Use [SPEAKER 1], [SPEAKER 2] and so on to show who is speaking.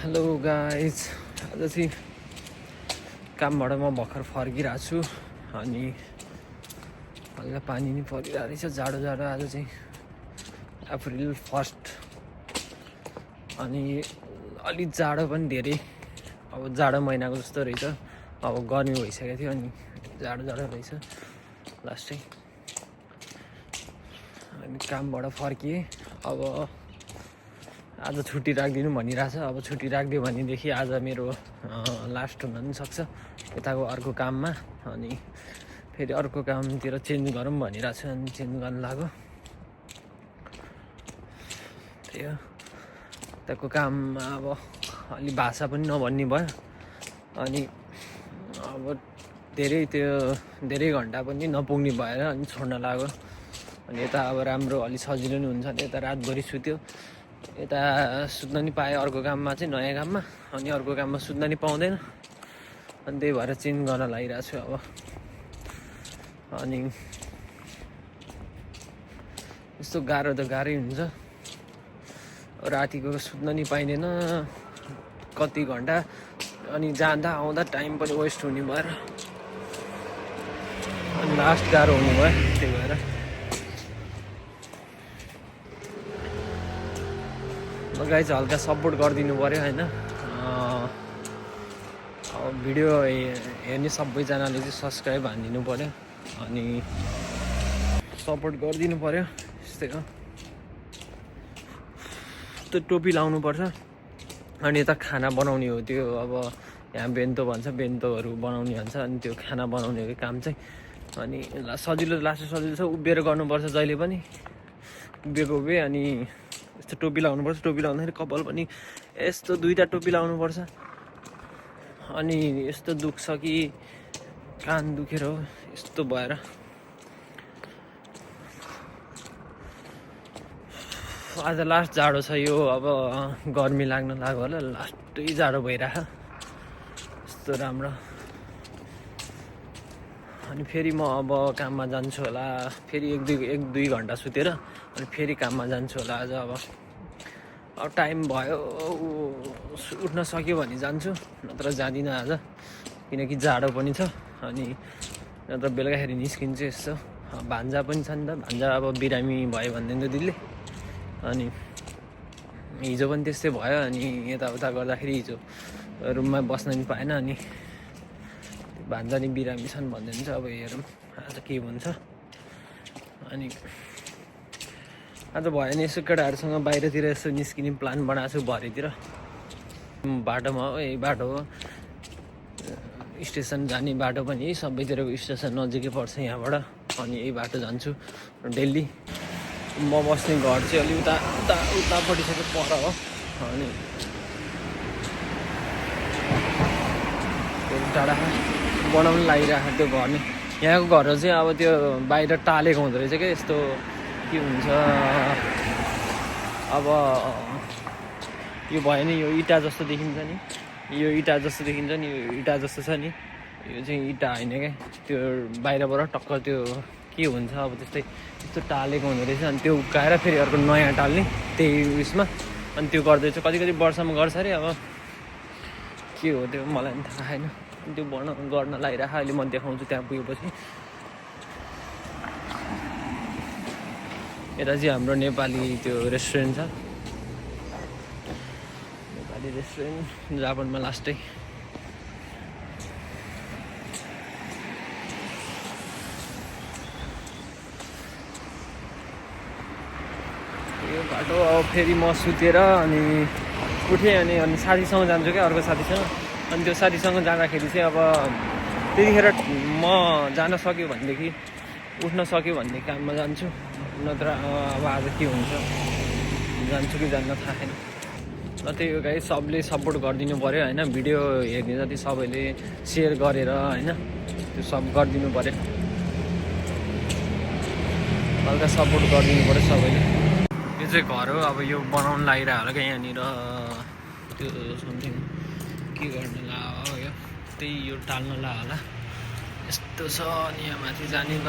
[SPEAKER 1] Hello guys, आज चाहिँ कामबाट म भर्खर फर्किरहेको छु अनि हल्का पानी नि परिरहेको रहेछ। जाडो जाडो आज चाहिँ अप्रिल 1 अनि अलिक जाडो पनि धेरै, अब जाडो महिनाको जस्तो रहेछ। अब गर्मी भइसकेको थियो अनि जाडो जाडो रहेछ लास्टै। अनि कामबाट फर्किएँ। अब आज छुट्टी राखिदिनु भनिरहेछ। अब छुट्टी राखिदियो भनेदेखि आज मेरो लास्ट हुन पनि सक्छ यताको अर्को काममा। अनि फेरि अर्को कामतिर चेन्ज गरौँ भनिरहेछ अनि चेन्ज गर्न लाग्यो। त्यही हो, त्यहाँको काममा अब अलि भाषा पनि नभन्ने भयो अनि अब धेरै घन्टा पनि नपुग्ने भएर अनि छोड्न लाग्यो। अनि यता अब राम्रो अलि सजिलो नि हुन्छ। यता रातभरि सुत्यो, यता सुत्न नि पाएँ अर्को काममा चाहिँ, नयाँ काममा। अनि अर्को काममा सुत्न नि पाउँदैन अनि त्यही भएर चेन्ज गर्न लागिरहेको छु अब। अनि यस्तो गाह्रो त गाह्रै हुन्छ, रातिको सुत्न नि पाइँदैन कति घन्टा, अनि जाँदा आउँदा टाइम पनि वेस्ट हुने भएर अनि लास्ट गाह्रो हुने भयो। त्यही भएर गाइज हल्का सपोर्ट गरिदिनु पऱ्यो होइन। अब भिडियो हेर्ने सबैजनाले चाहिँ सब्सक्राइब हानिदिनु पऱ्यो अनि सपोर्ट गरिदिनु पऱ्यो। यस्तै हो, त्यो टोपी लाउनुपर्छ। अनि यता खाना बनाउने हो, त्यो अब यहाँ बेन्तो भन्छ, बेन्तोहरू बनाउने भन्छ। अनि त्यो खाना बनाउने काम चाहिँ अनि सजिलो छ। उभिएर गर्नुपर्छ जहिले पनि, उभिएको उभे। अनि यस्तो टोपी लाउनुपर्छ, टोपी लाउँदाखेरि कपाल पनि यस्तो 2टा टोपी लाउनुपर्छ। अनि यस्तो दुख्छ कि कान दुखेर हो यस्तो भएर आज लास्ट जाडो छ यो। अब गर्मी लाग्न लाग्यो होला, लास्टै जाडो भइरहेछ यस्तो राम्रो। अनि फेरि म अब काममा जान्छु होला, फेरि एक दुई घन्टा सुतेर अनि फेरि काममा जान्छु होला आज। अब टाइम भयो, उठ्न सक्यो भने जान्छु, नत्र जाँदिनँ आज, किनकि जाडो पनि छ। अनि नत्र बेलुकाखेरि निस्किन्छु यस्तो। भान्जा पनि छ नि त, भान्जा अब बिरामी भयो भन्दैन त दिदीले। अनि हिजो पनि त्यस्तै भयो। अनि यताउता गर्दाखेरि हिजो रुममा बस्न नि पाएन। अनि भान्जा नि बिरामी छन् भन्दैन चाहिँ, अब हेरौँ आज के हुन्छ। अनि आज भयो नि यसो केटाहरूसँग बाहिरतिर यसो निस्किने प्लान बनाएको छु भरेतिर। बाटोमा हो, यही बाटो हो, स्टेसन जाने बाटो पनि यही, सबैतिरको स्टेसन नजिकै पर्छ यहाँबाट। अनि यही बाटो जान्छु डेली। म बस्ने घर चाहिँ अलि उतापट्टि चाहिँ पर हो। अनि टाढा बनाउनु लागिरहेको त्यो घर नै। यहाँको घरहरू चाहिँ अब त्यो बाहिर टालेको हुँदो रहेछ क्या। यस्तो के हुन्छ अब यो भयो नि, यो इँटा जस्तो देखिन्छ नि, यो इँटा जस्तो देखिन्छ नि, यो इँटा जस्तो छ नि, यो चाहिँ इँटा होइन क्या। त्यो बाहिरबाट टक्क त्यो के हुन्छ अब त्यस्तै यस्तो टालेको हुँदो रहेछ। अनि त्यो उकाएर फेरि अर्को नयाँ टाल्ने त्यही उयसमा। अनि त्यो गर्दैछ, कति वर्षमा गर्छ अरे। अब के हो त्यो मलाई पनि थाहा छैन। त्यो गर्न लागिरहेको, अहिले म देखाउँछु त्यहाँ पुगेपछि। यता चाहिँ हाम्रो नेपाली त्यो रेस्टुरेन्ट छ, नेपाली रेस्टुरेन्ट जापानमा लास्टै। यो बाटो अब फेरि म सुतेर अनि उठेँ अनि साथीसँग जान्छु क्या, अर्को साथीसँग। अनि त्यो साथीसँग जाँदाखेरि चाहिँ अब त्यतिखेर म जान सक्यो भनेदेखि, उठ्न सक्यो भनेदेखि काममा जान्छु, नत्र अब आज के हुन्छ, जान्छु कि जान्न थाहा छैन। र त्यही हो गाइस, सबले सपोर्ट गरिदिनु पऱ्यो होइन। भिडियो हेर्ने जति सबैले सेयर गरेर होइन, त्यो सब गरिदिनु पऱ्यो, हल्का सपोर्ट गरिदिनु पऱ्यो सबैले। यो चाहिँ घर हो, अब यो बनाउनु लागिरहेको होला क्या यहाँनिर। त्यो समथिङ के गर्न लाग्यो, यो त्यही यो टाल्न ला होला यस्तो छ। अनि यहाँ माथि जाने ल।